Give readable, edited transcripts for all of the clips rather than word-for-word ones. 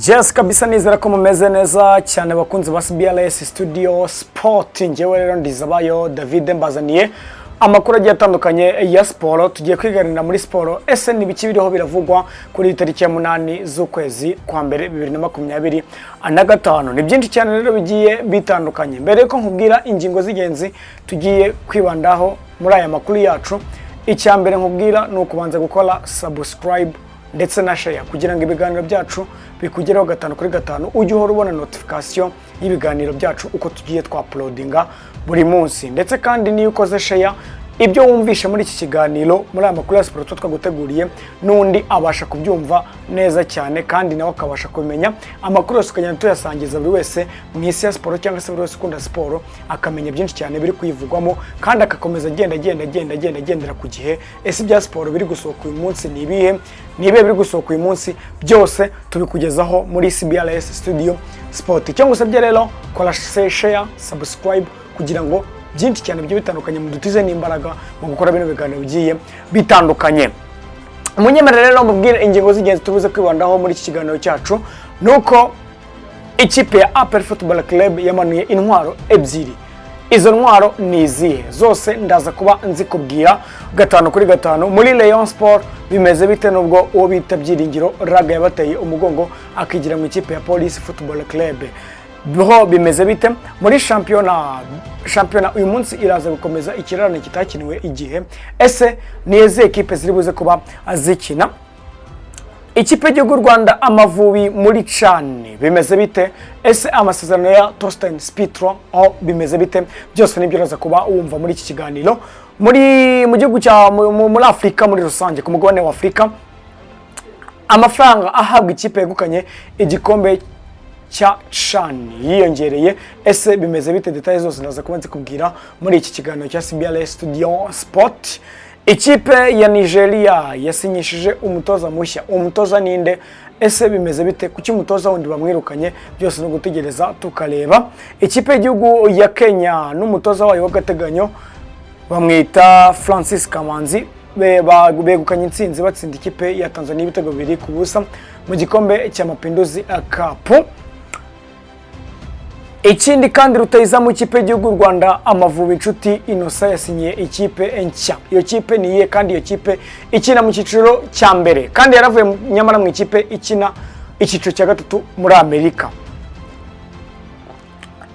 Yes kabisa nizera ko mumeze neza cyane bakunze ba CBLS Studio Sport. Ngewe rero ndizabayo David mbazaniye amakuru agiye atandukanye ya sport. Tugiye kwiganira muri sport ese nibiki biriho biravugwa kuri tariki ya 8 z'ukwezi kwa mbere 2025. Ni byinshi cyane rero bigiye bitandukanye. Mbere ko nkubwira ingingo z'ingenzi tugiye kwibandaho muri aya makuru yacu, icyambere nkubwira no kubanza gukora subscribe ndetse na share kugira ngo ibiganiro byacu bikugeraho 5 kuri 5 ujye uhora ubona notification y'ibiganiro byacu uko tugiye twa-uploadinga buri munsi. Ndetse kandi niyo ukoze share ibyo wumvishe muri iki kiganiro muri aya makuru ya sport twaguteguriye n'undi abasha kubyumva neza cyane kandi nawe akabasha kumenya amakuru yose ukagenda tuyasangiza buri wese mu isi ya sport cyangwa se buri wese ukunda sport akamenya byinshi cyane biri kuyivugwamo kandi agakomeza agendera ku gihe. Ese bya sport biri gusohoka uyu munsi ni ibihe biri gusohoka uyu munsi byose tubikugezaho muri CBLS Studio Sport. Cyangwa se bya rero kola share subscribe kugira ngo byinshi cyane byo bitandukanye mu dutize n'imbaraga mu gukora bino biganiro bigiye bitandukanye. Umunyemerere rero mubwire ingingo z'ingenzi tubuze kwibandaho muri iki kiganiro cyacu nuko ikipe ya APR Football Club yamanuye intwaro ebyiri. Izo ntwaro ni izihe? Zose ndaza kuba nzikubwira 5 kuri 5. Muri Rayon Sport bimeze bite nubwo uwo bita Byiringiro Raga yabateye umugongo akigira mu ikipe ya Police Football Club? Biho bimeze bite muri championnat uyu munsi iraza gukomeza ikirarane kitakiniwe igihe. Ese ni eze equipe ziri buze kuba azikina? Ikipe y'igihugu Rwanda Amavubi muri CHAN bimeze bite? Ese amasezerano ya Torsten Spiethro bimeze bite? Byose nibyo uraza kuba wumva muri iki kiganiro. Mu gihugu cya muri Afrika muri rusange ku mugabane wa Afrika amafaranga ahabwa ikipe yegukanye igikombe cha CHAN yiyongereye. Ese bimeze bite? Details zose ndaza kuba nzikubwira muri iki kiganiro cya CBLS Studio Sport. Ikipe ya Nigeria yasinyishije umutoza mushya. Umutoza ninde? Ese bimeze bite? Kuki umutoza wundi bamwirukanye? Byose no gutegereza tukareba. Ikipe y'igihugu ya Kenya n'umutoza wayo w'agateganyo bamwita Francis Kamanzi begukanye intsinzi batsinda ikipe ya Tanzania ibitego 2-0 mu gikombe cya Mapinduzi Cup. Ikindi kandi rutayiza mu ikipe y'igihugu Rwanda Amavubi inshuti Innocent yasinyiye ikipe nshya. Iyo kipe niye kandi iyo kipe ikina mu cyiciro cya mbere kandi yaravuye nyamara mu ikipe ikina icyiciro cya gatatu muri Amerika.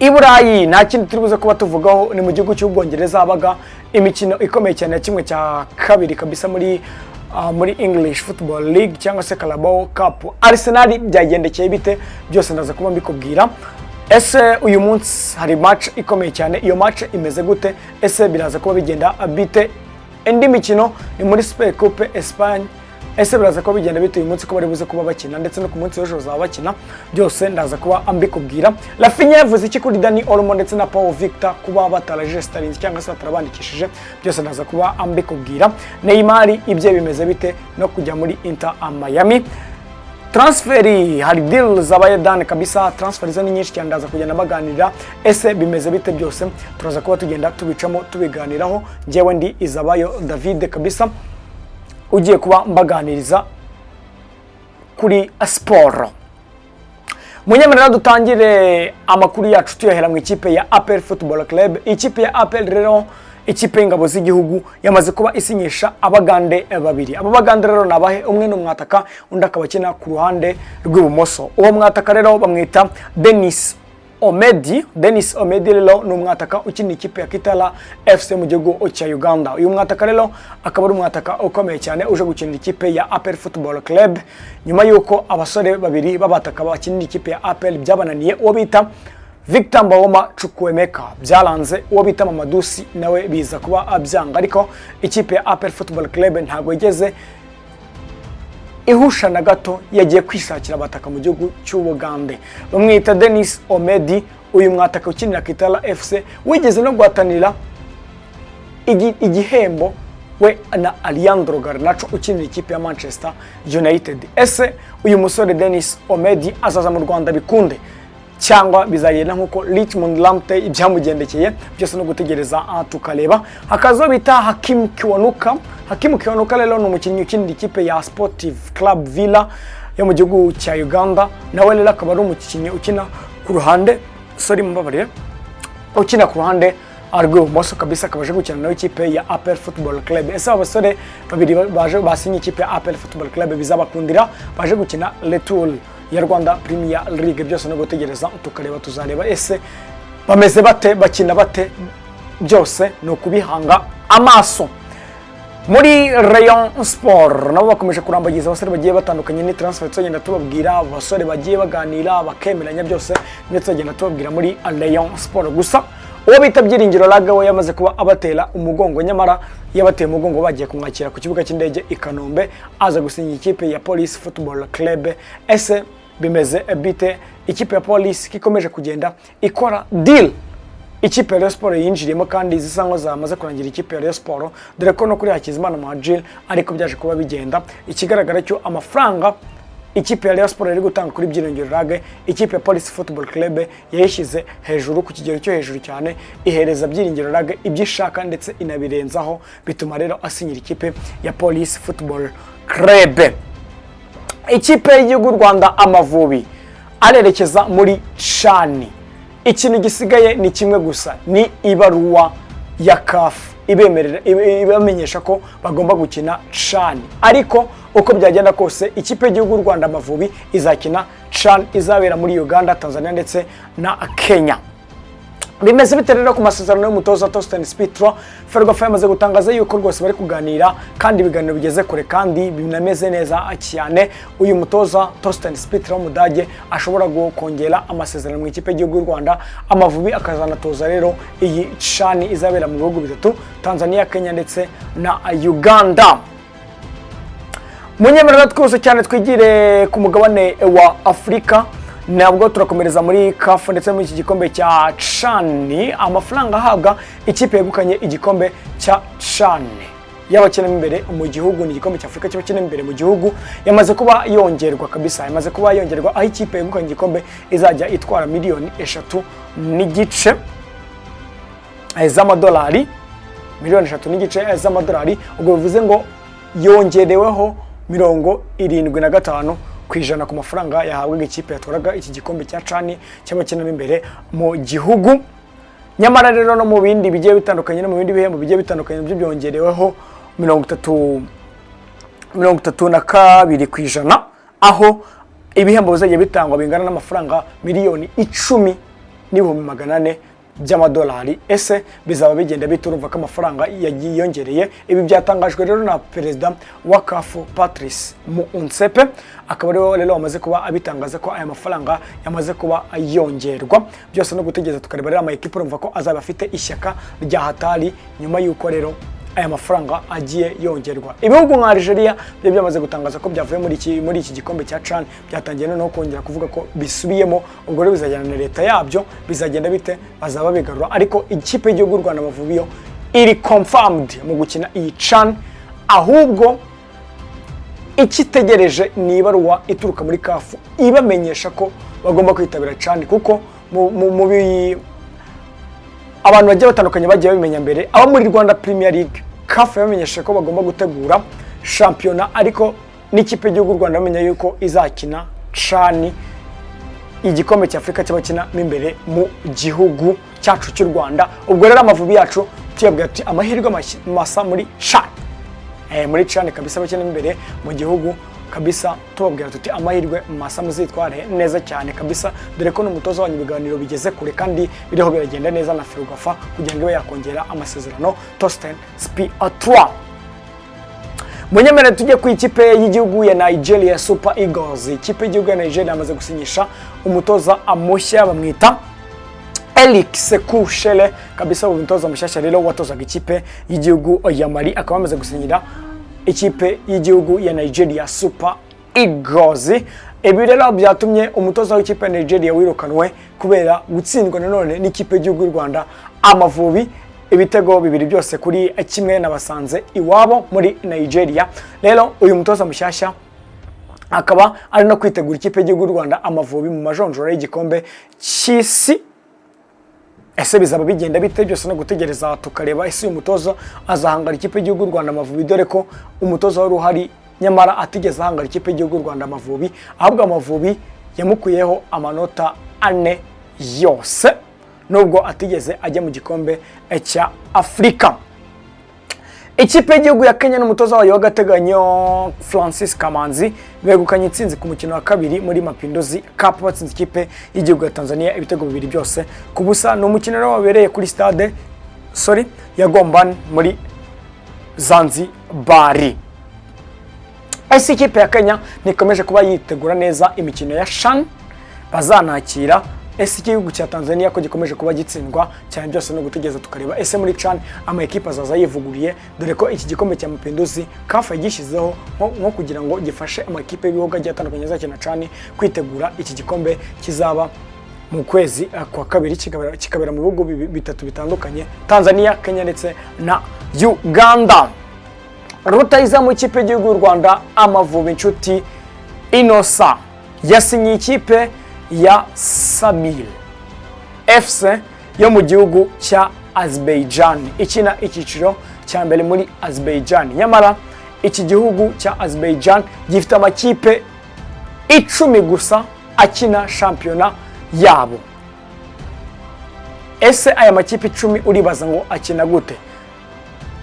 Iburayi nta kindi turibuze kuba tuvugaho, ni mu gihugu cy'Ubwongereza habaga imikino ikomeye cyane ya kimwe cya kabiri kabisa muri English Football League cyangwa se Carabao Cup. Arsenal byagendekeye bite? Byose ndaza kuba mbikubwira. Ese uyu munsi hari match ikomeye cyane, iyo match imeze gute? Ese biraza kuba bigenda bite? Indi mikino ni muri Super Coupe Espagne. Ese biraza kuba bigenda bite uyu munsi ko bari buze kuba bakina ndetse no ku munsi w'ejo bazabakina? Byose ndaza kuba ambikubwira. Rafinha yavuze iki kuri Dani Olmo ndetse na Paul Victor kuba batararegistarinze cyangwa se batarabandikishije? Byose ndaza kuba ambikubwira. Neymar ibye bimeze bite no kujya muri Inter Miami? Transferi hari deal zabaye done kabisa, transferi zani nyinshi cyane ndaza kugenda baganira. Ese bimeze bite? Byose turaza kuba tugenda tubicamo tubiganiraho. Ngewe ndi Izabayo David kabisa ugiye kuba mbaganiriza kuri sport. Munyemerera dutangire amakuru yacu tuyahera mu ikipe ya APR Football Club. Ikipe ya APR rero ikipe y'ingabo z'igihugu yamaze kuba isinyisha abagande babiri. Abo bagande rero nabahe, umwe no mwataka undi akabakina ku ruhande rw'ibumoso. Uwo mwataka rero bamwita Denis Omedi rero ni umwataka ukina ikipe ya Kitala FC mu gihugu cya Uganda. Uyu mwataka rero akaba ari umwataka ukomeye cyane uje gukinira ikipe ya APR Football Club nyuma yuko abasore babiri babataka bakinira ikipe ya APR byabananiye. Uwo bita Victor Mbawoma Chukwemeka byaranze, uwo bita Mamadusi nawe biza kuba abyanga, ariko ikipe ya APR Football Club ntago igeze ihusha na gato, yagiye kwishakira abataka mu gihugu cy'Ubugande. Bamwita Denis Omedi, uyu mwataka ukinira Kitala FC wigeze no guhatanira igihembo we na Alejandro Garnacho ukinira ikipe ya Manchester United. Ese uyu musore Denis Omedi azaza mu Rwanda bikunde cyangwa bizagenda nkuko Richmond Lamptey ibyamugendekeye? Byose no gutegereza tukareba. Hakazo bita Hakim Kiwanuka rero ni umukinnyi ukinira ikipe ya Sportive Club Villa yo mu gihugu cya Uganda, nawe rero akaba ari umukinnyi ukina ku ruhande mbabarire ukina ku ruhande rw'ibumoso kabisa, akabaje gukina nawe ikipe ya APR Football Club. Ese abasore babiri baje basinye ikipe ya APR Football Club bizabakundira, baje gukina Retour ya Rwanda Premier League. Byose no gutegereza tukareba, tuzareba ese bameze bate, bakina bate, byose no kubihanga amaso. Muri Rayon Sport nabo bakomeje kurambagiza abasore bagiye batandukanye, ni transfer tugenda tubabwira, abasore bagiye baganira bakemeranya, byose ndetse tugenda tubabwira muri Rayon Sport. Gusa uwo bita Byiringiro Laga we yamaze kuba abatera umugongo, nyamara yabateye umugongo bagiye kumwakira ku kibuga cy'indege i Kanombe aza gusinya ikipe ya Police Football Club. Ese bimeze bite? Ikipe ya Police kikomeje kugenda ikora deal ikipe ya Rayon Sport yinjiriyemo, kandi zisango zamaze kurangira ikipe ya Rayon Sport, dore ko no kuri Hakizimana Muhadjili ariko byaje kuba bigenda. Ikigaragara cyo amafaranga ikipe ya Rayon Sport iri gutanga kuri Byiringiro Laga, ikipe ya Police Football Club yayishyize hejuru ku kigero cyo hejuru cyane, ihereza Byiringiro Laga ibyishaka ndetse inabirenzaho, bituma rero asinyira ikipe ya Police Football Club. Ikipe y'igihugu Rwanda Amavubi arerekeza muri CHAN. Ikintu gisigaye ni kimwe gusa, ni ibaruwa ya CAF ibemerera ibamenyesha ko bagomba gukina CHAN. Ariko uko byagenda kose ikipe y'igihugu Rwanda Amavubi izakina CHAN izabera muri Uganda, Tanzania ndetse na Kenya. Bimeze bite rero ku masezerano y'umutoza Torsten Spieth? Ferwafa yamaze gutangaza yuko rwose bari kuganira, kandi ibiganiro bigeze kure kandi binameze neza cyane. Uyu mutoza Torsten Spieth w'Umudage ashobora kongera amasezerano mu ikipe y'igihugu Rwanda Amavubi, akazanatoza rero iyi CHAN izabera mu bihugu bitatu, Tanzania, Kenya ndetse na Uganda. Munyemerera twose cyane twigire ku mugabane wa Afrika. Nabwo turakomereza muri CAF ndetse muri iki gikombe cya CHAN. Amafaranga ahabwa ikipe yegukanye igikombe cya CHAN y'abakina imbere mu gihugu, ni igikombe cya Afrika cy'abakina imbere mu gihugu, yamaze kuba yongerwa kabisa, yamaze kuba yongerwa, aho ikipe yegukanye igikombe izajya itwara miliyoni 3.5 z'amadolari, miliyoni 3.5 z'amadolari. Ubwo bivuze ngo yongereweho 75% kwijana ku mafaranga yahabwaga ikipe yatwaraga iki gikombe cya CHAN cy'abakina imbere mu gihugu. Nyamara rero no mu bindi bigiye bitandukanye, no mu bindi bihembo bigiye bitandukanye byo byongereweho 32 kwijana, aho ibihembo bizagiye bitangwa bingana n'amafaranga miliyoni 10,400 by'amadolari. Ese bizaba bigenda biturumva ko amafaranga yagiyongereye. Ibi byatangajwe rero na perezida wa CAF Patrice Motsepe, akaba rero wamaze kuba abitangaza ko aya mafaranga yamaze kuba yongerwa. Byose no gutegereza tukareba rero amayikipe urumva ko azaba afite ishyaka rya hatari nyuma y'uko rero aya mafaranga agiye yongerwa. Ibihugu nka Algeria byo byamaze gutangaza ko byavuye muri iki gikombe cya CHAN, byatangiye no kongera kuvuga ko bisubiyemo. Ubwo rero bizajyana na leta yabyo, bizagenda bite, bazaba bigarura. Ariko ikipe y'igihugu Rwanda Amavubi yo iri confirmed mu gukina iyi CHAN, ahubwo ikitegereje ni ibaruwa ituruka muri CAF ibamenyesha ko bagomba kwitabira CHAN, kuko abantu bagiye batandukanye bagiye babimenya mbere. Abo muri Rwanda Premier League CAF yamenyesha ko bagomba gutegura shampiyona, ariko n'ikipe y'igihugu Rwanda bamenya yuko izakina CHAN, igikombe cya Afrika cy'abakina imbere mu gihugu cyacu cy'u Rwanda. Ubwo rero Amavubi yacu tuyabwira ati amahirwe masa muri CHAN, muri CHAN kabisa bakina imbere mu gihugu kabisa. Tubabwira tuti amahirwe masa, muzitware neza cyane kabisa, dore ko n'umutoza wanyu ibiganiro bigeze kure kandi biriho biragenda neza na Ferwafa kugira ngo yakongera amasezerano Torsten Spieth. Munyemere tujye ku ikipe y'igihugu ya Nigeria Super Eagles. Ikipe y'igihugu ya Nigeria yamaze gusinyisha umutoza amushya, bamwita Eric Sekou Chelle kabisa. Umutoza mushyashya rero watozaga ikipe y'igihugu ya Mali, akaba amaze gusinyira ikipe y'igihugu ya Nigeria Super Eagles. Ibi rero byatumye umutoza w'ikipe ya Nigeria wirukanwe kubera gutsindwa nanone n'ikipe y'igihugu Rwanda Amavubi ibitego 2 byose kuri kimwe nabasanze iwabo muri Nigeria. Rero uyu mutoza mushyashya akaba ari no kwitegura ikipe y'igihugu Rwanda Amavubi mu majonjora y'igikombe cy'isi. Ese bizaba bigenda bite? Byose no gutegereza tukareba ese uyu mutoza azahangara ikipe y'igihugu Rwanda Amavubi, dore ko umutoza wari uhari nyamara atigeze ahangara ikipe y'igihugu Rwanda Amavubi, ahubwo Amavubi yamukuyeho amanota 4 yose nubwo atigeze ajya mu gikombe cya Afrika. Ikipe y'igihugu ya Kenya n'umutoza wayo w'agateganyo Francis Kamanzi begukanye intsinzi ku mukino wa kabiri muri Mapinduzi Cup batsinze ikipe y'igihugu ya Tanzania ibitego bibiri byose ku busa. Ni umukino rero wabereye kuri stade ya Gombani muri Zanzibar. Ese ikipe ya Kenya nikomeje kuba yitegura neza imikino ya CHAN bazanakira. Ese igihugu cya Tanzania ko gikomeje kuba gitsindwa cyane byose no gutegeza tukareba ese muri CHAN ama ekipa azaza yivuguriye, dore ko iki gikombe cya Mapinduzi CAF yagishizeho nko kugira ngo gifashe ama ekipe y'ibihugu agiye atandukanye azakina CHAN kwitegura iki gikombe kizaba mu kwezi kwa kabiri kikabera mu bihugu bitatu bitandukanye, Tanzania, Kenya ndetse na Uganda. Rutahizamu ikipe y'igihugu y'u Rwanda Amavubi inshuti Innocent yasinye ikipe ya Sabil FC yo mu gihugu cya Azerbaijan ikina icyiciro cya mbere muri Azerbaijan. Nyamara iki gihugu cya Azerbaijan gifite amakipe 10 gusa akina shampiyona yabo. Ese aya makipe 10 uribaza ngo akina gute?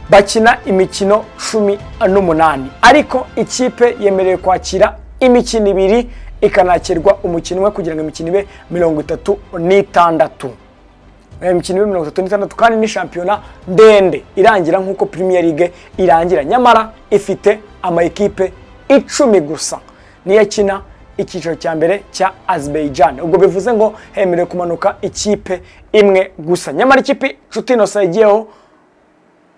Bakina imikino 18 ariko ikipe yemerewe kwakira imikino 2 ikanakirwa umukino umwe kugira ngo imikino ibe 36. Imikino ibe 36 kandi ni shampiyona ndende irangira nkuko Premier League irangira. Nyamara ifite ama ekipe 10 gusa niyo akina icyiciro cya mbere cya Azerbaijan. Ubwo bivuze ngo hemerewe kumanuka ikipe imwe gusa. Nyamara ikipe Nshuti Innocent yagiyeho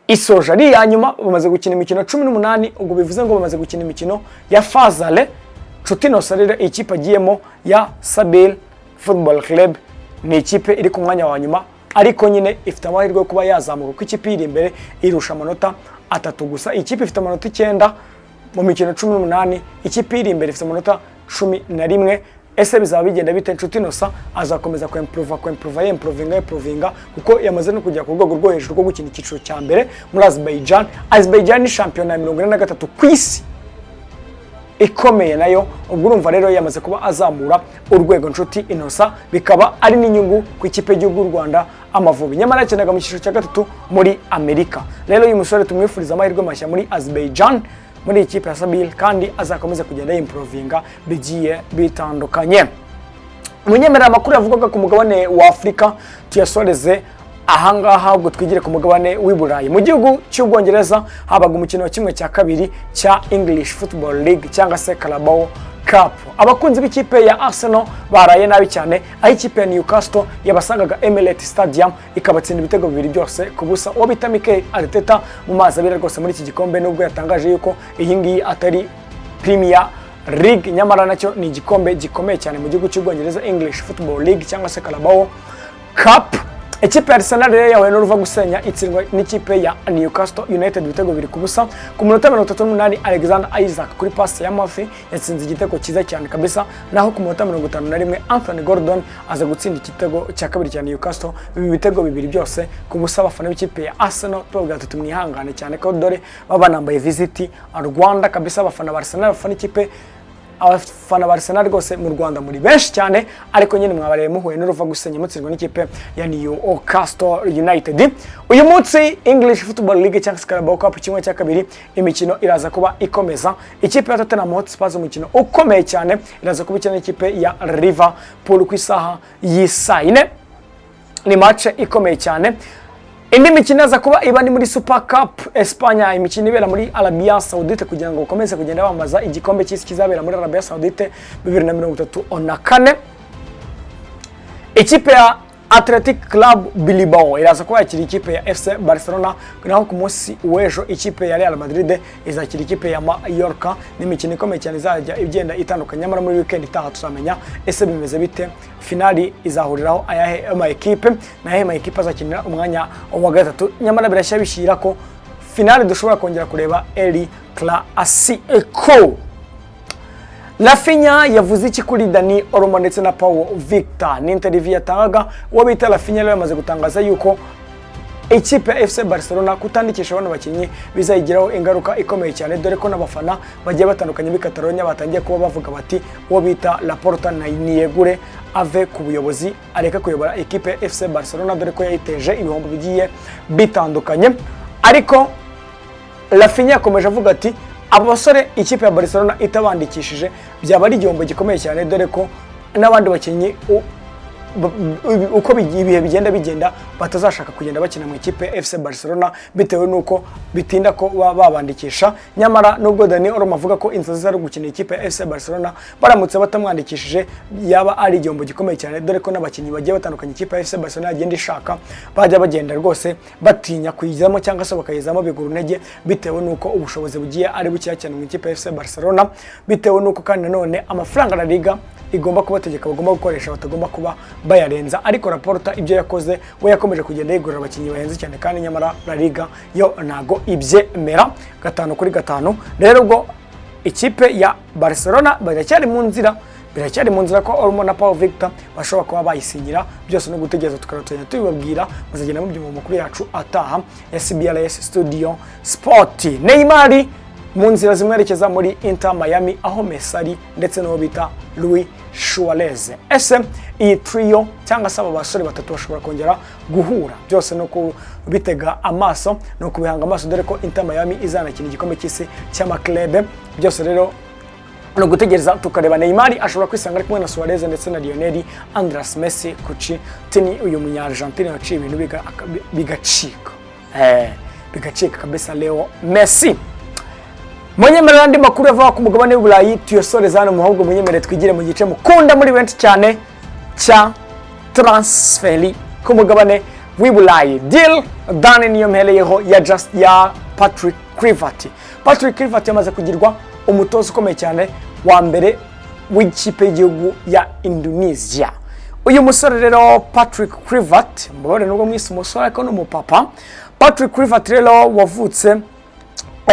isoje ari yanyuma bamaze gukina imikino 18. Ubwo bivuze ngo bamaze gukina imikino ya Fazale. Nshuti Innocent rero ikipe agiyemo ya Sabil Football Club ni ikipe iri ku mwanya wa nyuma, ariko nyine ifite amahirwe yo kuba yazamuka ku ikipe iri imbere irusha amanota 3 gusa. Ikipe ifite amanota 9 mu mikino 18, ikipe iri imbere ifite amanota 11. Ese bizaba bigenda bite? Nshuti Innocent azakomeza improvinga kuko yamaze no kujya ku rwego rwo hejuru rwo gukina icyiciro cya mbere muri Azerbaijan. Azerbaijan ni shampiyona ya 43 ku isi ikomeye nayo. Ubwo urumva rero yamaze kuba azamura urwego Nshuti Innocent, bikaba ari n'inyungu ku ikipe y'igihugu Rwanda Amavubi. Nyamara yakenaga mu cyiciro cya gatatu muri Amerika. Rero uyu musore tumwifuriza amahirwe mashya muri Azerbaijan muri ikipe ya Sabil kandi azakomeza kugenda improvinga bigiye bitandukanye. Munyemerera amakuru yavugaga ku mugabane wa Afrika tuyasoreze ahangaha ubwo twigire ku mugabane w'Iburayi. Mu gihugu cy'Ubwongereza habaga umukino wa kimwe cya kabiri cya English Football League cyangwa se Carabao Cup. Abakunzi b'ikipe ya Arsenal baraye nabi cyane aho ikipe ya Newcastle yabasangaga Emirates Stadium ikabatsinda ibitego bibiri byose ku busa. Uwo bita Mikel Arteta mu mazi abira rwose muri iki gikombe, nubwo yatangaje yuko iyi ngiyi atari Premier League, nyamara nacyo ni igikombe gikomeye cyane mu gihugu cy'Ubwongereza, English Football League cyangwa se Carabao Cup. Ikipe ya Arsenal rero yahuye n'uruva gusenya itsindwa n'ikipe ya Newcastle United ibitego bibiri ku busa. Ku minota 38 Alexander Isaac kuri pass ya Murphy yatsinze igitego cyiza cyane kabisa, naho ku minota 51 Anthony Gordon aza gutsinda igitego cya kabiri cya Newcastle. Ibi bitego bibiri byose ku busa. Abafana b'ikipe ya Arsenal tubabwira ati mwihangane cyane ko dore baba nambaye visit Rwanda kabisa. Abafana ba Arsenal bafana ikipe abafana ba Arsenal rwose mu Rwanda muri benshi cyane, ariko nyine mwabareye muhuye n'uruva gusenya mutsindwa n'ikipe ya Newcastle United. Uyu munsi English Football League cyangwa se Carabao Cup kimwe cya kabiri imikino iraza kuba ikomeza. Ikipe ya Tottenham Hotspur umukino ukomeye cyane iraza kuba ikina n'ikipe ya Liverpool ku isaha y'isayine. Ni match ikomeye cyane. Indi mikino aza kuba iba ni muri Super Cup Espanya, imikino ibera muri Arabia Saudite kugira ngo ukomeze kugenda bamaza igikombe cy'isi kizabera muri Arabia Saudite 2034. Ikipe ya Athletic Club Bilbao iraza kuba yakira ikipe ya FC Barcelona, naho ku munsi w'ejo ikipe ya Real Madrid izakira ikipe ya Mallorca. Ni imikino ikomeye cyane izajya igenda itandukanye, nyamara muri weekend itaha tuzamenya ese bimeze bite, finali izahuriraho ayahe ama ekipe nahe ama ekipe azakinira umwanya wa gatatu. Nyamara birashya bishira ko finali dushobora kongera kureba El Clasico. Rafinha yavuze iki kuri Dani Olmo ndetse na Paulo Victor? Ni interview yatangaga uwo bita Rafinha rero yamaze gutangaza yuko ikipe ya FC Barcelona kutandikisha bano bakinyi bizayigiraho ingaruka ikomeye cyane, dore ko n'abafana bagiye batandukanye bi Catalonia batangiye kuba bavuga bati uwo bita Laporta na niyegure ave ku buyobozi areka kuyobora ikipe ya FC Barcelona, dore ko yayiteje ibihombo bigiye bitandukanye. Ariko Rafinha yakomeje avuga ati abo basore ikipe ya Barcelona itabandikishije byaba ari igihombo gikomeye cyane, dore ko n'abandi bakinyi uko ibihe bigenda batazashaka kugenda bakina mu ikipe FC Barcelona bitewe nuko bitinda ko babandikisha. Nyamara nubwo Dani Olmo avuga ko inzozi zari gukina ikipe FC Barcelona baramutse batamwandikishije yaba ari igihombo gikomeye cyane, dore ko n'abakinyi bagiye batandukanye ikipe FC Barcelona agenda ishaka bajya bagenda rwose batinya kuyizamo cyangwa se bakayizamo biguru ntege bitewe nuko ubushobozi bugiye ari buke cyane mu ikipe FC Barcelona, bitewe nuko kandi nanone amafaranga La Liga igomba kubategeka bagomba gukoresha batagomba kuba bayarenza. Ariko Laporta ibyo yakoze we yakomeje kugenda yigurira abakinyi bahenze cyane, kandi nyamara La Liga yo nago ibyemera 5-5. Rero ubwo ikipe ya Barcelona biracyari mu nzira ko Olmo na Pau Victor bashobora kuba bayisinyira, byose no gutegereza tukarotanya tubibabwira muzagenda mu byuma makuru yacu ataha ya CBLS Studio Sport. Neymar mu nzira zimwerekeza muri Inter Miami aho Messi ari ndetse n'uwo bita Luis Suarez. Ese iyi trio cyangwa se aba basore batatu bashobora kongera guhura, byose no kubitega amaso no kubihanga amaso, dore ko Inter Miami izanakina igikombe cy'isi cy'amaklebe. Byose rero no gutegereza tukareba. Neymar ashobora kwisanga ari kumwe na Suarez ndetse na Lionel Andres Messi kuci tini uyu munya Argentine yaciye ibintu bigacika kabisa Leo Messi. Munyemerera andi makuru yava ku mugabane w'Uburayi tuyosoreza hano muhabwo munyemerere twigire mu gice mukunda muri benshi cyane cya transferi ku mugabane w'Uburayi. Deal done niyo mpereyeho ya Patrick Kluivert. Patrick Kluivert yamaze kugirwa umutoza ukomeye cyane wa mbere w'ikipe y'igihugu ya Indonesia. Uyu musore rero Patrick Kluivert mbore nubwo mwise umusore ariko n'umupapa. Patrick Kluivert rero wavutse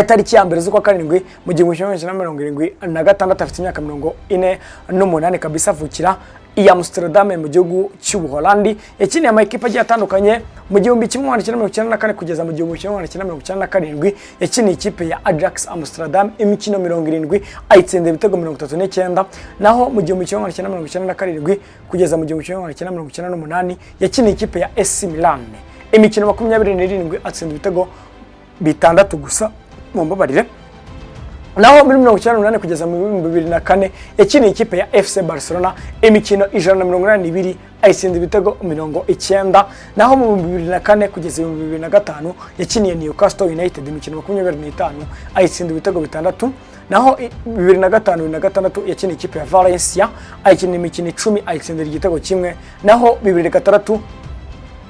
tariki ya mbere z'ukwa karindwi mu 1976, afite imyaka 48 kabisa, avukira i Amsterdam mu gihugu cy'Ubuholandi. Yakiniye amakipe agiye atandukanye mu 1994 kugeza mu 1997. Yakiniye ikipe ya Ajax Amsterdam imikino 70 ayitsinda ibitego 39, naho mu 1997 kugeza mu 1998 yakiniye ikipe ya AC Milan imikino 27 atsinda ibitego 6 gusa mu mbabarire. Naho muri 1998 kugeza mu 2004 yakiniye ikipe ya FC Barcelona imikino 182 ayitsinda ibitego 90. Naho mu 2004 kugeza mu 2005 yakiniye Newcastle United imikino 25 ayitsinda ibitego 6. Naho 2005-2006 yakiniye ikipe ya Valencia ayikiniye imikino 10 ayitsinda igitego 1. Naho 2006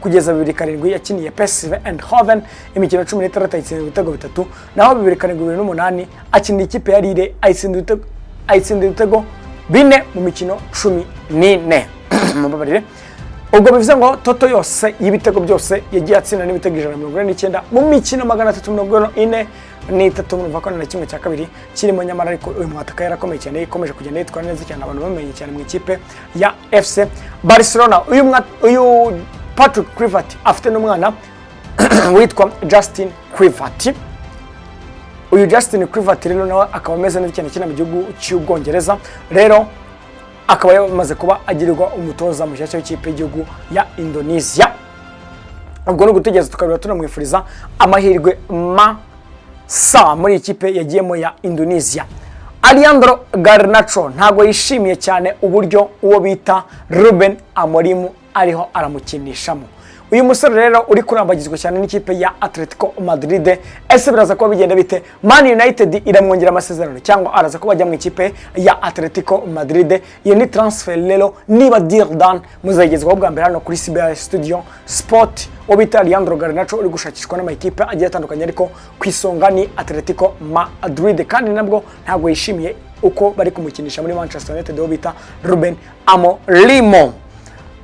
kugeza 2007 yakiniye PSV Eindhoven imikino 16 ayitsinda ibitego 3. Naho 2007-2008 akiniye ikipe ya Lille ayitsinda ibitego 4 mu mikino 14. Mubabarire ubwo bivuze ngo toto yose y'ibitego byose yagiye atsinda n'ibitego 149 mu mikino 343 numva ko na kimwe cya kabiri kirimo. Nyamara ariko uyu mwataka yarakomeye cyane, ikomeje kugenda yitwara neza cyane, abantu bamenye cyane mu ikipe ya FC Barcelona. Uyu Patrick Kluivert afite n'umwana witwa Justin Kluivert. Uyu Justin Kluivert rero nawe akaba ameze neza cyane mu gihugu cy'Ubwongereza, rero akaba yamaze kuba agirirwa umutoza mushyashya w'ikipe y'igihugu ya Indonesia. Ubwo no gutegereza tukabira tunamwifuriza amahirwe masa muri ikipe yagiyemo ya Indonesia. Alejandro Garnacho ntago yishimiye cyane uburyo uwo bita Ruben Amorim ariho aramukinishamo. Uyu musore rero uri kurambagizwa cyane n'ikipe ya Atletico Madrid. Ese biraza kuba bigenda bite? Man United iramwongera amasezerano cyangwa araza kuba ajya mu ikipe ya Atletico Madrid? Iyo ni transfer rero niba deal done muzagezwaho bwa mbere hano kuri CBLS Studio Sport. Obita Alejandro Garnacho uri gushakishwa n'amakipe agiye atandukanye, ariko kwisonga ni Atletico Madrid, kandi nabwo ntago yishimiye uko bari kumukinisha muri Manchester United obita Ruben Amorim.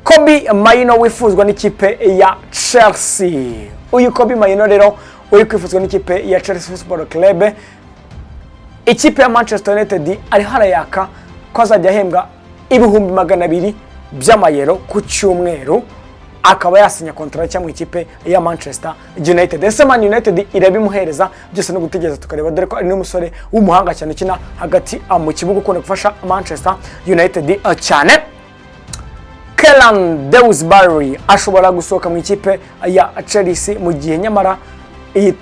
Kobbie Mainoo wifuzwa n'ikipe ya Chelsea. Uyu Kobbie Mainoo rero uri kwifuzwa n'ikipe ya Chelsea Football Club. Ikipe ya Manchester United ari harayaka ko azajya ahembwa ibihumbi 200 by'amayero ku cyumweru, akaba yasinya contract cyangwa ikipe ya Manchester United. Ese Man United irabimuhereza byose no gutegereza tukareba, dore ko ari n'umusore w'umuhanga cyane kina hagati mu kibuga ukunda gufasha Manchester United cyane. Kelan Dewsbury ashobora gusohoka mu ikipe ya Chelsea mu gihe nyamara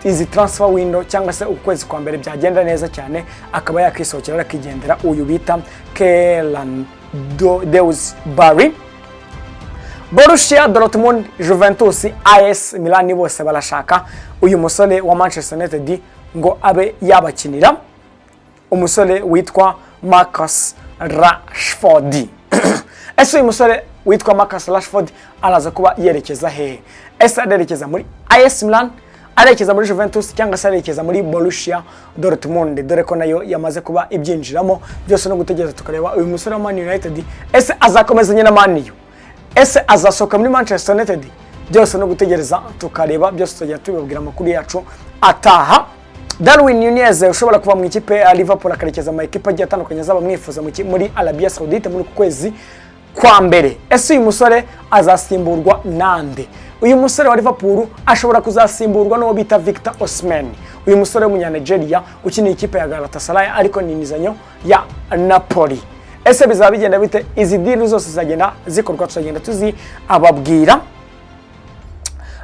izi transfer window cyangwa se ukwezi kwa mbere byagenda neza cyane akaba yakisohokera akigendera uyu bita Kelan Dewsbury. Borussia Dortmund, Juventus, AS Milan bose barashaka uyu musore wa Manchester United ngo abe yabakinira, umusore witwa Marcus Rashford. Ese uyu musore witwa Marcus Rashford araza kuba yerekeza hehe? Ese arerekeza muri AS Milan, arerekeza muri Juventus cyangwa se arerekeza muri Borussia Dortmund? Dore ko nayo yamaze kuba ibyinjiramo, byose no gutegereza tukareba uyu musore wa Man United ese azakomezanya na Man U, ese azasohoka muri Manchester United? Byose no gutegereza tukareba, byose tujya tubabwira amakuru yacu ataha. Darwin Nunez ushobora kuva mu ikipe ya Liverpool akarekeza mu ikipe agiye atandukanye z'abamwifuza muri Arabia Saudite muri kwezi kwa mbere. Ese uyu musore azasimburwa nande? Uyu musore wa Liverpool ashobora kuzasimburwa n'uwo bita Victor Osimhen, uyu musore w'umunya-Nigeria ukina ikipe ya Galatasaray ariko ni nizanyo ya Napoli. Ese bizaba bigenda bite? Izi deal zose zagenda zikorwa, tuzagenda tuzi ababwira.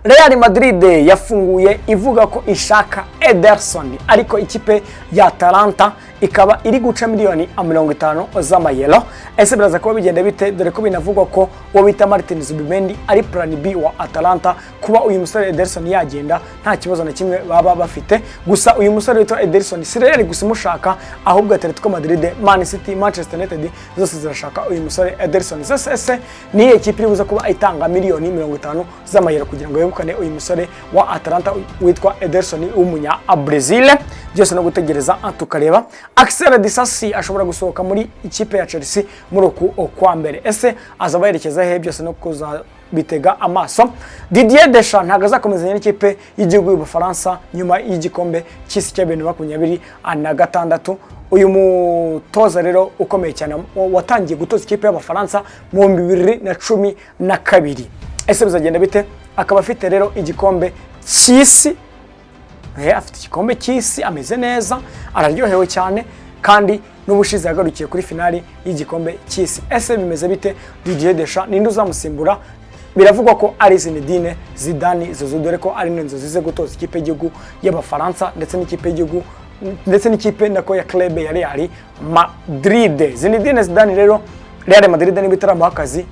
Real Madrid yafunguye ivuga ko ishaka Ederson, ariko ikipe ya Atalanta ikaba iri guca miliyoni 50 z'amayero. Ese biraza kuba bigenda bite? Dore ko binavugwa ko uwo bita Martin Zubimendi ari plan B wa Atalanta, kuba uyu musore Ederson yagenda nta kibazo na kimwe baba bafite. Gusa uyu musore witwa Ederson si Real gusa mushaka, ahubwo Atletico Madrid, Man City, Manchester United zose zirashaka uyu musore Ederson. Ese ni ikipe ibuza kuba itanga miliyoni 50 z'amayero kugira ngo yegukane uyu musore wa Atalanta witwa Ederson w'umunya Brazil? Byose no gutegereza tukareba. Axel Disasi ashobora gusohoka muri ikipe ya Chelsea muri uku kwa mbere. Ese azaba yerekeza he? Byose no kuza bitega amaso. Didier Deschamps ntago azakomezanya n'ikipe y'igihugu y'Ubufaransa nyuma y'igikombe cy'isi cya 2026. Uyu mutoza rero ukomeye cyane watangiye gutoza ikipe y'Abafaransa mu 2012. Ese bizagenda bite? Akaba afite rero igikombe cy'isi, afite igikombe cy'isi, ameze neza, araryohewe cyane, kandi n'ubushize yagarukiye kuri finali y'igikombe cy'isi. Ese bimeze bite? Didier Deschamps ninde uzamusimbura? Biravugwa ko ari Zinedine Zidane, dore ko ari n'inzozi ze gutoza ikipe y'igihugu y'Abafaransa ndetse n'ikipe y'igihugu n'ikipe nako ya club ya Real Madrid. Zinedine Zidane rero Real Madrid n'ibitaramuha akazi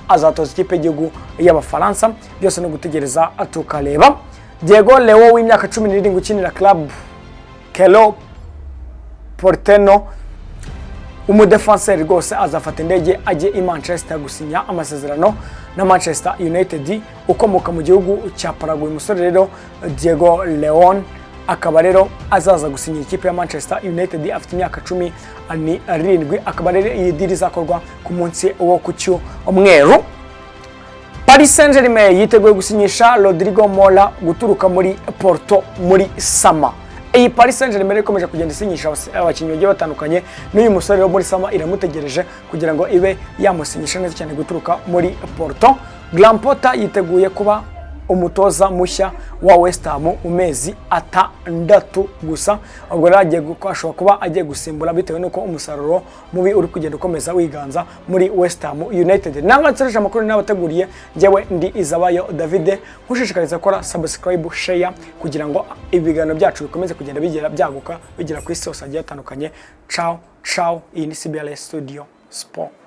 azatoza ikipe y'igihugu y'Abafaransa. Byose no gutegereza tukareba. Diego Leo w'imyaka 17 ukinira club Kelo Porteno, umudefenseur rwose azafata indege ajye i Manchester gusinya amasezerano na Manchester United, ukomoka mu gihugu cya Paraguay. Umusore rero Diego Leon akaba rero azaza gusinya ikipe ya Manchester United, afite imyaka 17. Akaba rero iyi deal izakorwa ku munsi wo ku cyumweru. Paris Saint-Germain yiteguye gusinyisha Rodrigo Moura guturuka muri Porto muri Sama. Iyi Paris Saint-Germain ikomeje kugenda isinyisha abakinnyi bagiye batandukanye, n'uyu musore wo muri Sama iramutegereje kugira ngo ibe yamusinyisha neza cyane guturuka muri Porto. Graham Potter yiteguye kuba umutoza mushya wa West Ham mu mezi 6 gusa. Ubwo rero agiye ashobora kuba agiye gusimbura bitewe nuko umusaruro mubi uri kugenda ukomeza wiganza muri West Ham United. Nangatsereje amakuru n'abateguriye, njyewe ndi Izabayo David, nkushishikariza gukora subscribe, share kugira ngo ibiganiro byacu bikomeze kugenda bigera byaguka bigera ku isi hose agiye atandukanye. Ciao ciao, in CBL Studio Sport.